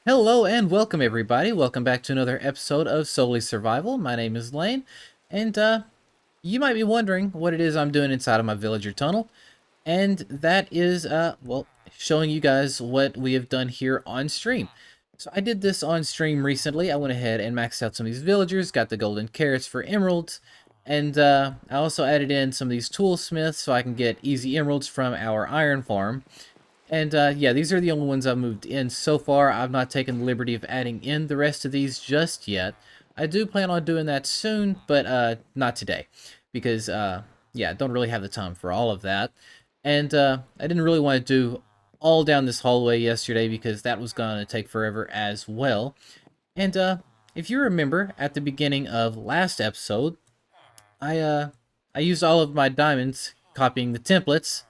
Hello and welcome everybody. Welcome back to another episode of Solely Survival. My name is Lane, and you might be wondering what it is I'm doing inside of my villager tunnel, and that is well, showing you guys what we have done here on stream. So I did this on stream recently. I went ahead and maxed out some of these villagers, got the golden carrots for emeralds, and I also added in some of these toolsmiths so I can get easy emeralds from our iron farm. And yeah, these are the only ones I've moved in so far. I've not taken the liberty of adding in the rest of these just yet. I do plan on doing that soon, but not today. Because, yeah, I don't really have the time for all of that. And I didn't really want to do all down this hallway yesterday because that was going to take forever as well. And if you remember, at the beginning of last episode, I uh I used all of my diamonds copying the templates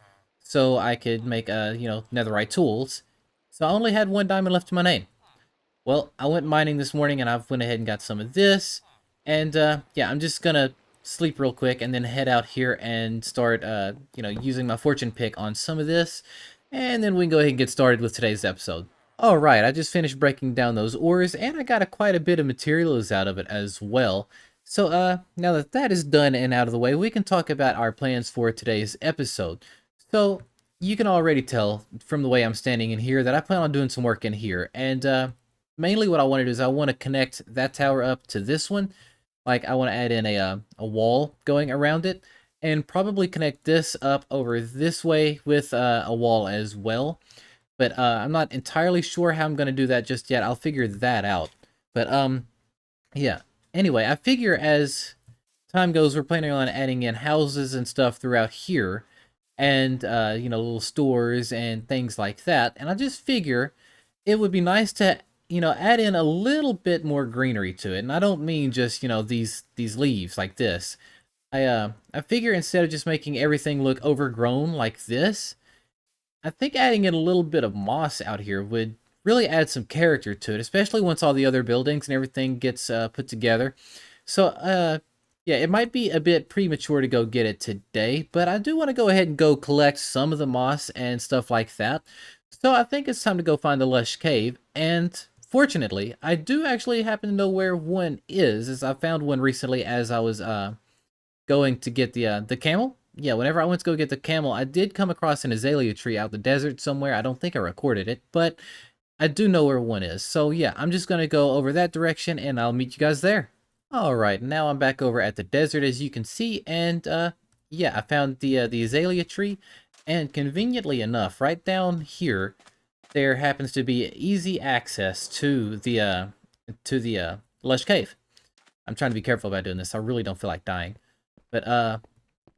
so I could make netherite tools. So I only had one diamond left to my name. Well, I went mining this morning and I went ahead and got some of this. And yeah, I'm just gonna sleep real quick and then head out here and start using my fortune pick on some of this. And then we can go ahead and get started with today's episode. All right, I just finished breaking down those ores, and I got quite a bit of materials out of it as well. So, now that that is done and out of the way, we can talk about our plans for today's episode. So, you can already tell from the way I'm standing in here that I plan on doing some work in here, and mainly what I want to do is I want to connect that tower up to this one. Like, I want to add in a wall going around it, and probably connect this up over this way with a wall as well. But I'm not entirely sure how I'm going to do that just yet. I'll figure that out. But yeah. Anyway, I figure as time goes, we're planning on adding in houses and stuff throughout here, and little stores and things like that. And I just figure it would be nice to add in a little bit more greenery to it. And I don't mean just these leaves like this. I figure instead of just making everything look overgrown like this, I think adding in a little bit of moss out here would really add some character to it, especially once all the other buildings and everything gets put together. So, yeah, it might be a bit premature to go get it today, but I do want to go ahead and go collect some of the moss and stuff like that. So I think it's time to go find the lush cave, and fortunately, I do actually happen to know where one is, as I found one recently as I was going to get the camel. Yeah, whenever I went to go get the camel, I did come across an azalea tree out in the desert somewhere. I don't think I recorded it, but I do know where one is. So yeah, I'm just gonna go over that direction and I'll meet you guys there. Alright, now I'm back over at the desert as you can see, and yeah, I found the azalea tree, and conveniently enough, right down here, there happens to be easy access to the lush cave. I'm trying to be careful about doing this. I really don't feel like dying. But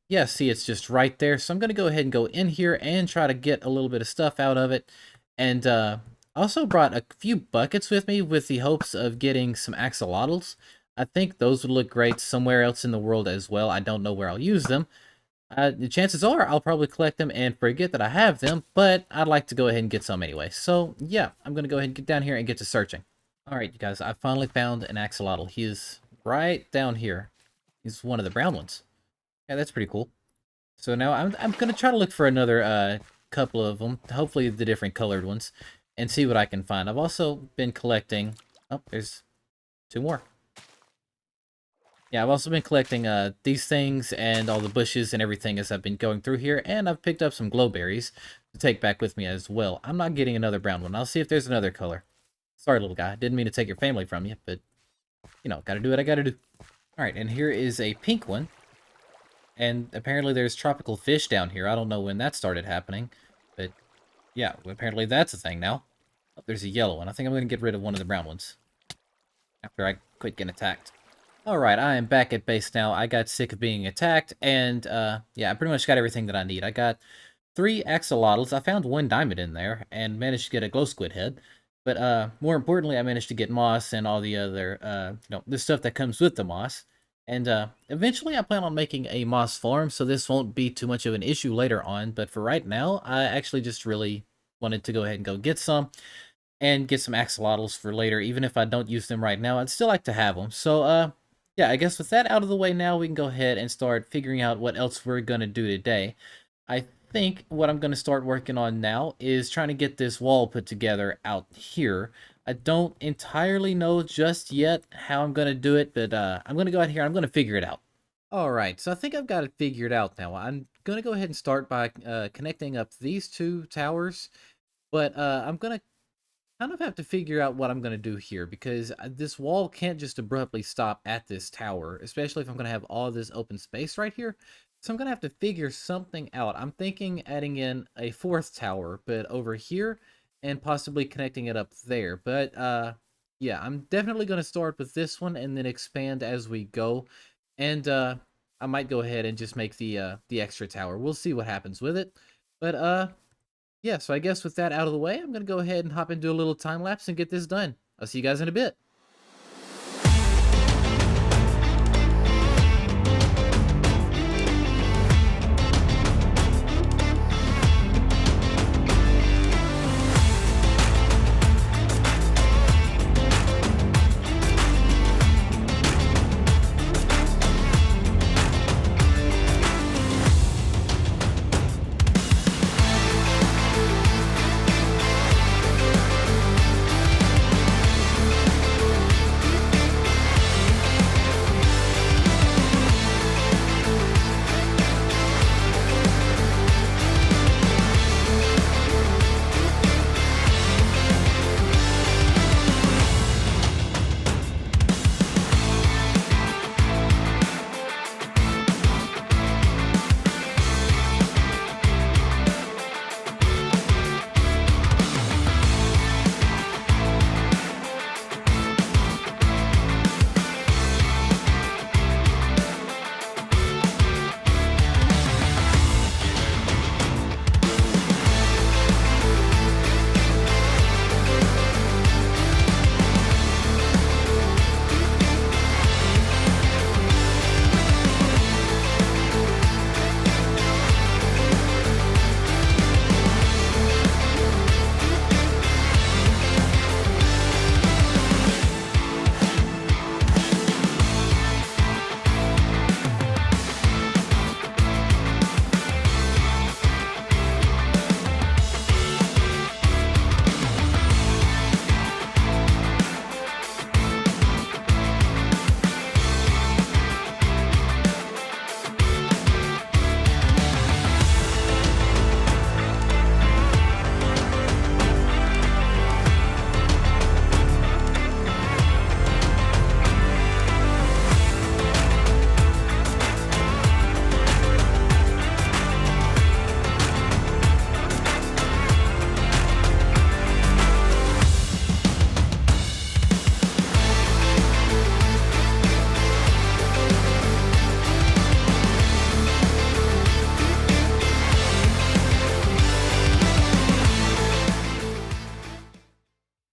yeah, see, it's just right there. So I'm going to go ahead and go in here and try to get a little bit of stuff out of it. And I also brought a few buckets with me with the hopes of getting some axolotls. I think those would look great somewhere else in the world as well. I don't know where I'll use them. The chances are I'll probably collect them and forget that I have them, but I'd like to go ahead and get some anyway. So yeah, I'm going to go ahead and get down here and get to searching. All right, you guys, I finally found an axolotl. He is right down here. He's one of the brown ones. Yeah, that's pretty cool. So now I'm gonna try to look for another couple of them, hopefully the different colored ones, and see what I can find. I've also been collecting. Oh, there's two more. Yeah, I've also been collecting these things and all the bushes and everything as I've been going through here, and I've picked up some glowberries to take back with me as well. I'm not getting another brown one. I'll see if there's another color. Sorry, little guy. Didn't mean to take your family from you, but gotta do what I gotta do. All right, and here is a pink one. And apparently there's tropical fish down here. I don't know when that started happening. But yeah, apparently that's a thing now. Oh, there's a yellow one. I think I'm going to get rid of one of the brown ones. After I quit getting attacked. Alright, I am back at base now. I got sick of being attacked. And yeah, I pretty much got everything that I need. I got 3 axolotls. I found 1 diamond in there. And managed to get a glow squid head. But more importantly, I managed to get moss and all the other, the stuff that comes with the moss. And eventually I plan on making a moss farm, so this won't be too much of an issue later on. But for right now, I actually just really wanted to go ahead and go get some and get some axolotls for later. Even if I don't use them right now, I'd still like to have them. So yeah, I guess with that out of the way now, we can go ahead and start figuring out what else we're going to do today. I think what I'm going to start working on now is trying to get this wall put together out here. I don't entirely know just yet how I'm going to do it, but I'm going to go out here. I'm going to figure it out. All right, so I think I've got it figured out now. I'm going to go ahead and start by connecting up these two towers, but I'm going to kind of have to figure out what I'm going to do here because this wall can't just abruptly stop at this tower, especially if I'm going to have all this open space right here. So I'm going to have to figure something out. I'm thinking adding in a fourth tower, but over here and possibly connecting it up there. But yeah, I'm definitely going to start with this one and then expand as we go. And I might go ahead and just make the extra tower. We'll see what happens with it. But yeah, so I guess with that out of the way, I'm going to go ahead and hop into a little time lapse and get this done. I'll see you guys in a bit.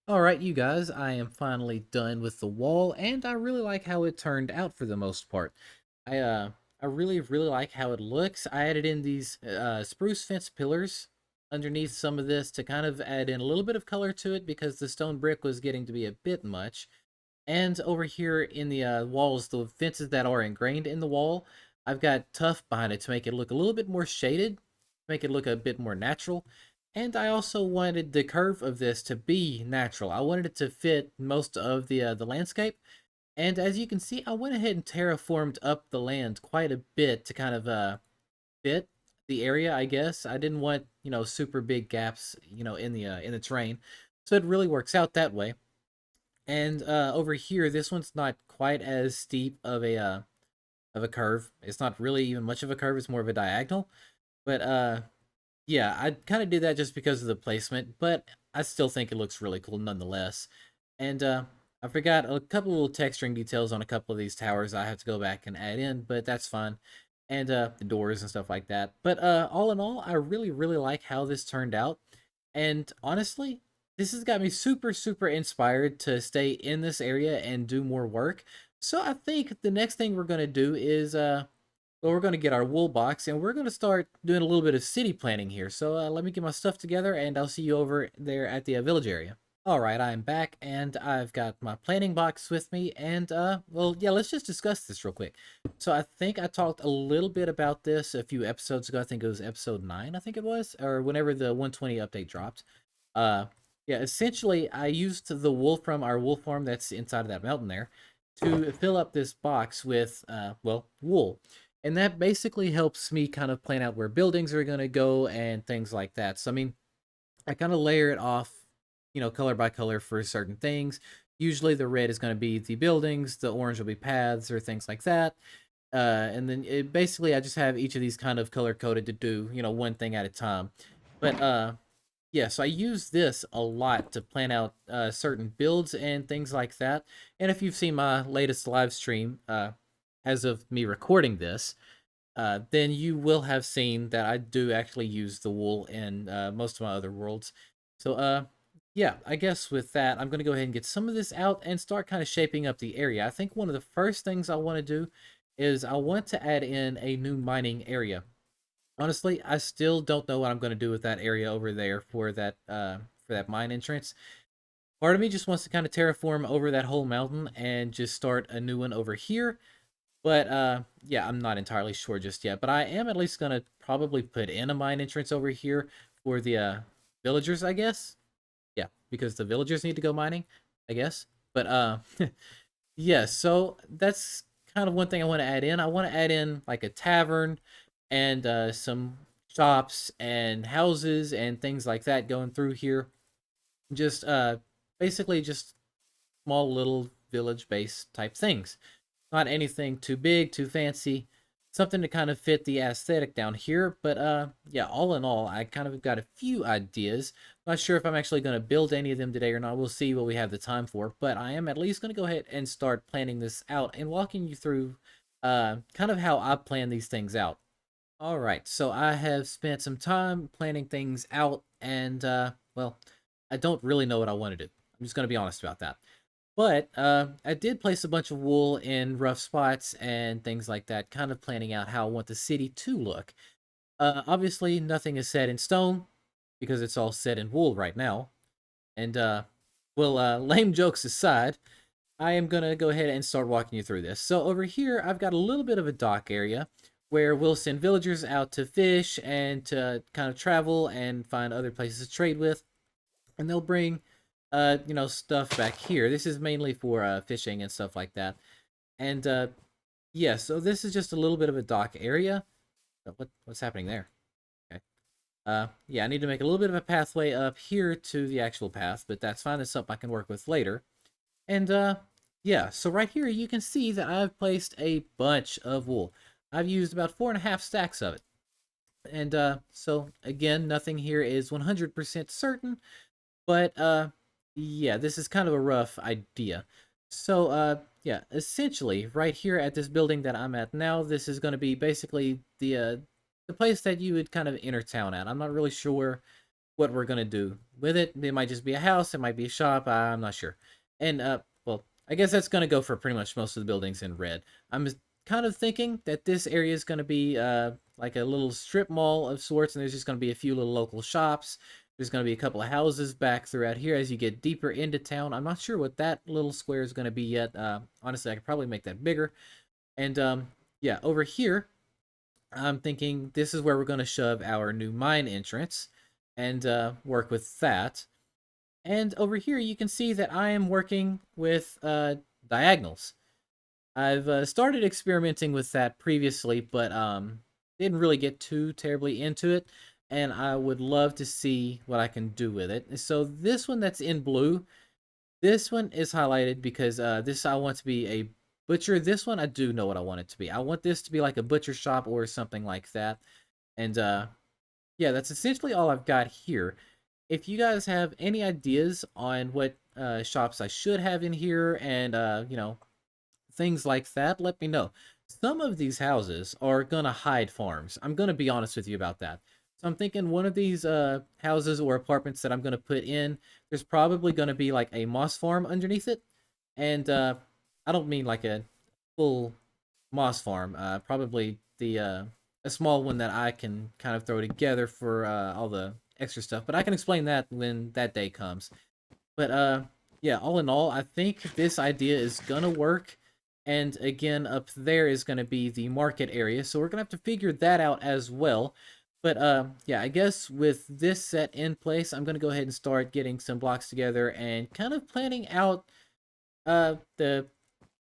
All right, you guys, I am finally done with the wall, and I really like how it turned out for the most part. I uh, I really like how it looks. I added in these spruce fence pillars underneath some of this to kind of add in a little bit of color to it because the stone brick was getting to be a bit much. And over here in the walls, the fences that are ingrained in the wall, I've got tuff behind it to make it look a little bit more shaded, make it look a bit more natural. And I also wanted the curve of this to be natural. I wanted it to fit most of the landscape. And as you can see, I went ahead and terraformed up the land quite a bit to kind of fit the area, I guess. I didn't want, super big gaps, in the terrain. So it really works out that way. And over here, this one's not quite as steep of a curve. It's not really even much of a curve. It's more of a diagonal. But yeah, I kind of did that just because of the placement. But I still think it looks really cool nonetheless. And I forgot a couple little texturing details on a couple of these towers. I have to go back and add in, but that's fine. And the doors and stuff like that. But all in all, I really like how this turned out. And honestly, this has got me super inspired to stay in this area and do more work. So I think the next thing we're gonna do is well, we're gonna get our wool box and we're gonna start doing a little bit of city planning here. So let me get my stuff together and I'll see you over there at the village area. All right, I'm back and I've got my planning box with me and well, yeah, let's just discuss this real quick. So I think I talked a little bit about this a few episodes ago. I think it was episode 9, I think it was, or whenever the 120 update dropped. Uh Yeah, essentially, I used the wool from our wool farm that's inside of that mountain there to fill up this box with, well, wool. And that basically helps me kind of plan out where buildings are going to go and things like that. So, I mean, I kind of layer it off, color by color for certain things. Usually the red is going to be the buildings, the orange will be paths or things like that. And then basically I just have each of these kind of color coded to do, one thing at a time. But yeah, so I use this a lot to plan out certain builds and things like that. And if you've seen my latest live stream, as of me recording this, then you will have seen that I do actually use the wool in most of my other worlds. So, yeah, I guess with that, I'm going to go ahead and get some of this out and start kind of shaping up the area. I think one of the first things I want to do is I want to add in a new mining area. Honestly, I still don't know what I'm going to do with that area over there for that mine entrance. Part of me just wants to kind of terraform over that whole mountain and just start a new one over here. But yeah, I'm not entirely sure just yet. But I am at least gonna probably put in a mine entrance over here for the villagers, I guess. Yeah, because the villagers need to go mining, I guess. But yeah, so that's kind of one thing I want to add in. I want to add in like a tavern and some shops and houses and things like that going through here. Just basically just small little village base type things. Not anything too big, too fancy. Something to kind of fit the aesthetic down here. But yeah, all in all, I kind of got a few ideas. Not sure if I'm actually going to build any of them today or not. We'll see what we have the time for. But I am at least going to go ahead and start planning this out and walking you through kind of how I plan these things out. All right, so I have spent some time planning things out, and well, I don't really know what I want to do. I'm just going to be honest about that. But I did place a bunch of wool in rough spots and things like that, kind of planning out how I want the city to look. Obviously, nothing is set in stone because it's all set in wool right now. And, well, lame jokes aside, I am going to go ahead and start walking you through this. So, over here, I've got a little bit of a dock area where we'll send villagers out to fish and to kind of travel and find other places to trade with, and they'll bring stuff back here. This is mainly for fishing and stuff like that. And yeah, so this is just a little bit of a dock area. What's happening there? Okay. Yeah, I need to make a little bit of a pathway up here to the actual path, but that's fine. That's something I can work with later. And yeah, so right here you can see that I've placed a bunch of wool. I've used about 4.5 stacks of it. And so again, nothing here is 100% certain, but yeah, this is kind of a rough idea. So yeah, essentially right here at this building that I'm at now, this is going to be basically the place that you would kind of enter town at. I'm not really sure what we're going to do with it. It might just be a house, it might be a shop, I'm not sure. And well, I guess that's going to go for pretty much most of the buildings in red. I'm kind of thinking that this area is going to be like a little strip mall of sorts, and there's just going to be a few little local shops. There's going to be a couple of houses back throughout here as you get deeper into town. I'm not sure what that little square is going to be yet. Honestly, I could probably make that bigger. And yeah, over here, I'm thinking this is where we're going to shove our new mine entrance and work with that. And over here, you can see that I am working with diagonals. I've started experimenting with that previously, but didn't really get too terribly into it, and I would love to see what I can do with it. So this one that's in blue, this one is highlighted because this I want to be a butcher. This one I do know what I want it to be. I want this to be like a butcher shop or something like that. And yeah, that's essentially all I've got here. If you guys have any ideas on what shops I should have in here and things like that, let me know. Some of these houses are gonna hide farms. I'm gonna be honest with you about that. So I'm thinking one of these houses or apartments that I'm gonna put in, there's probably gonna be like a moss farm underneath it, and I don't mean like a full moss farm. Probably the a small one that I can kind of throw together for all the extra stuff. But I can explain that when that day comes. But yeah, all in all, I think this idea is gonna work. And again, up there is gonna be the market area, so we're gonna have to figure that out as well. But yeah, I guess with this set in place, I'm gonna go ahead and start getting some blocks together and kind of planning out the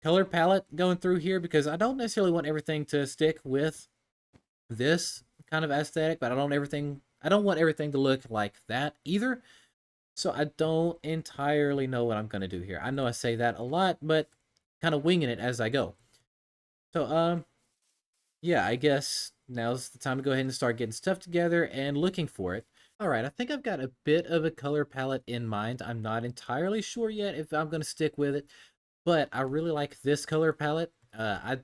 color palette going through here, because I don't necessarily want everything to stick with this kind of aesthetic, but I don't want everything to look like that either. So I don't entirely know what I'm gonna do here. I know I say that a lot, but kind of winging it as I go. So yeah, I guess now's the time to go ahead and start getting stuff together and looking for it. All right, I think I've got a bit of a color palette in mind. I'm not entirely sure yet if I'm going to stick with it, but I really like this color palette. I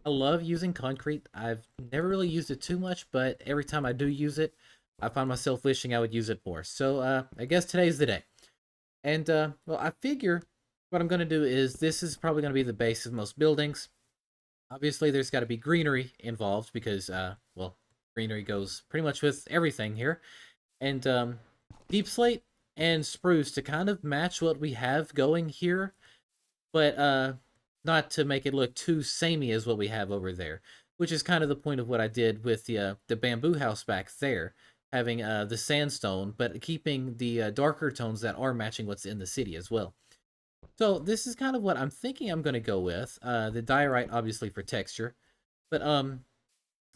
love using concrete. I've never really used it too much, but every time I do use it, I find myself wishing I would use it more. So I guess today's the day. And well, I figure what I'm going to do is this is probably going to be the base of most buildings. Obviously, there's got to be greenery involved because, well, greenery goes pretty much with everything here. And deep slate and spruce to kind of match what we have going here, but not to make it look too samey as what we have over there, which is kind of the point of what I did with the bamboo house back there, having the sandstone, but keeping the darker tones that are matching what's in the city as well. So this is kind of what I'm thinking I'm going to go with. The diorite, obviously, for texture. But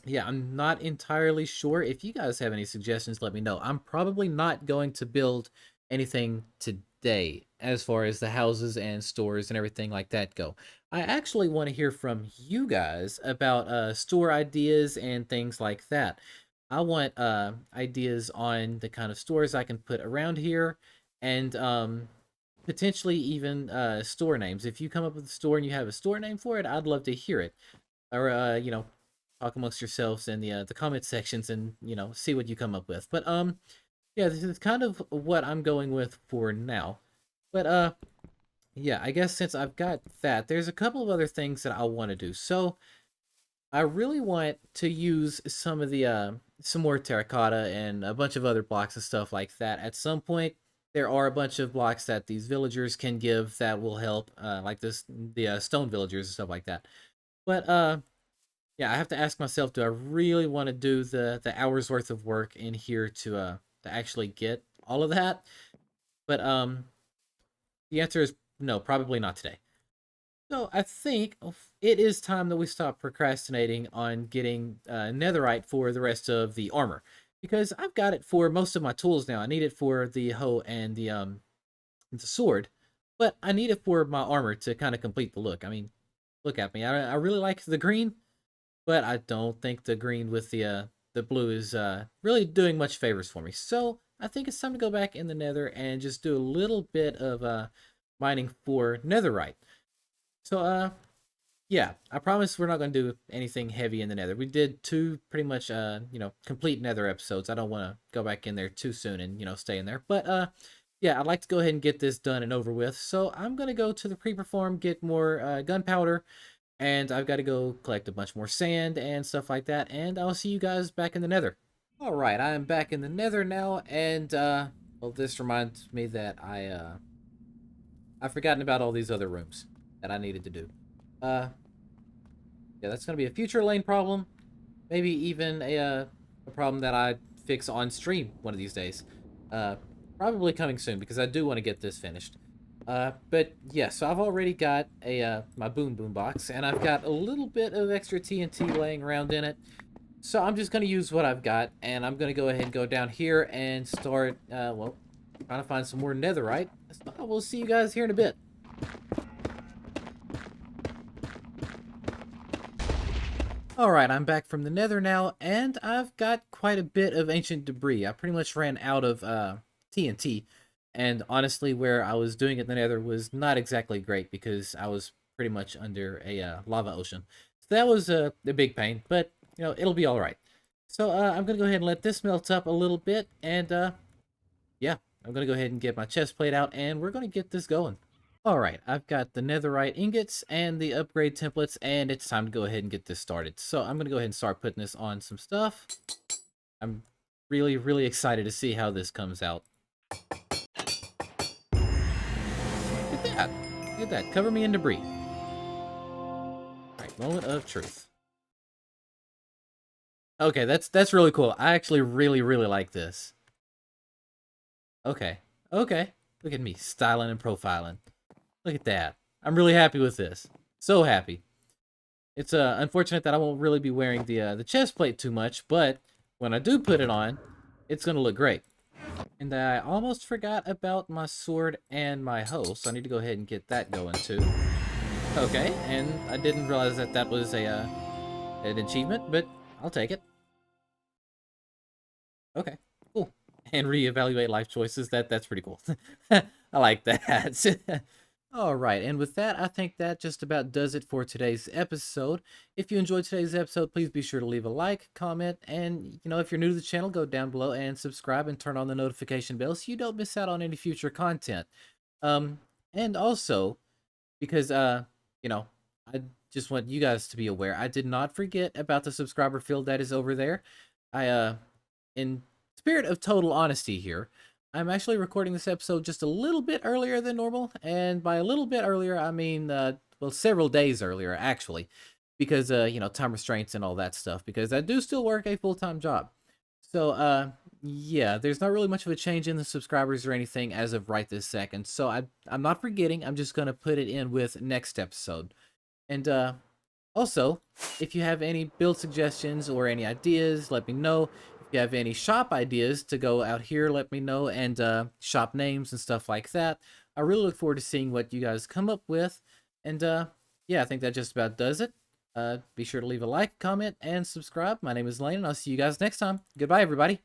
yeah, I'm not entirely sure. If you guys have any suggestions, let me know. I'm probably not going to build anything today as far as the houses and stores and everything like that go. I actually want to hear from you guys about store ideas and things like that. I want ideas on the kind of stores I can put around here, and potentially even store names. If you come up with a store and you have a store name for it, I'd love to hear it. Or talk amongst yourselves in the comment sections and see what you come up with. But yeah, this is kind of what I'm going with for now. But yeah, I guess since I've got that, there's a couple of other things that I want to do. So I really want to use some of the some more terracotta and a bunch of other blocks and stuff like that. At some point, there are a bunch of blocks that these villagers can give that will help, like the stone villagers and stuff like that. But yeah, I have to ask myself, do I really want to do the hours worth of work in here to actually get all of that? But the answer is no, probably not today. So I think it is time that we stop procrastinating on getting netherite for the rest of the armor, because I've got it for most of my tools now. I need it for the hoe and the sword, but I need it for my armor to kind of complete the look. I mean, look at me. I really like the green, but I don't think the green with the blue is really doing much favors for me. So I think it's time to go back in the nether and just do a little bit of mining for netherite. So yeah, I promise we're not going to do anything heavy in the nether. We did two pretty much complete nether episodes. I don't want to go back in there too soon and stay in there. But yeah, I'd like to go ahead and get this done and over with. So I'm going to go to the creeper farm, get more gunpowder, and I've got to go collect a bunch more sand and stuff like that, and I'll see you guys back in the nether. All right, I am back in the nether now, and well, this reminds me that I've forgotten about all these other rooms that I needed to do. Uh, yeah, that's gonna be a future lane problem, maybe even a problem that I fix on stream one of these days. Uh, Probably coming soon because I do want to get this finished. But yeah, so I've already got a my boom box, and I've got a little bit of extra TNT laying around in it. So I'm just gonna use what I've got, and I'm gonna go ahead and go down here and start well, trying to find some more netherite. So we'll see you guys here in a bit. Alright, I'm back from the nether now, and I've got quite a bit of ancient debris. I pretty much ran out of TNT, and honestly, where I was doing it in the nether was not exactly great because I was pretty much under a lava ocean. So that was a big pain, but it'll be alright. So I'm going to go ahead and let this melt up a little bit, and yeah, I'm going to go ahead and get my chest plate out, and we're going to get this going. Alright, I've got the netherite ingots and the upgrade templates, and it's time to go ahead and get this started. So I'm going to go ahead and start putting this on some stuff. I'm really excited to see how this comes out. Look at that. Look at that. Cover me in debris. Alright, moment of truth. Okay, that's really cool. I actually really like this. Okay. Okay. Look at me styling and profiling. Look at that. I'm really happy with this. So happy. It's unfortunate that I won't really be wearing the chest plate too much, but when I do put it on, it's gonna look great. And I almost forgot about my sword and my hoe, so I need to go ahead and get that going too. Okay, and I didn't realize that that was a an achievement, but I'll take it. Okay, cool. And reevaluate life choices. That's pretty cool. I like that. All right, and with that, I think that just about does it for today's episode. If you enjoyed today's episode, please be sure to leave a like, comment, and if you're new to the channel, go down below and subscribe and turn on the notification bell so you don't miss out on any future content. Um, and also, because you know, I just want you guys to be aware, I did not forget about the subscriber field that is over there. I in spirit of total honesty here, I'm actually recording this episode just a little bit earlier than normal, and by a little bit earlier, I mean well, several days earlier actually, because time restraints and all that stuff. Because I do still work a full-time job, so yeah, there's not really much of a change in the subscribers or anything as of right this second. So I'm not forgetting. I'm just gonna put it in with next episode, and also, if you have any build suggestions or any ideas, let me know. If you have any shop ideas to go out here, let me know, and shop names and stuff like that. I really look forward to seeing what you guys come up with. And yeah, I think that just about does it. Be sure to leave a like, comment, and subscribe. My name is Lane, and I'll see you guys next time. Goodbye, everybody.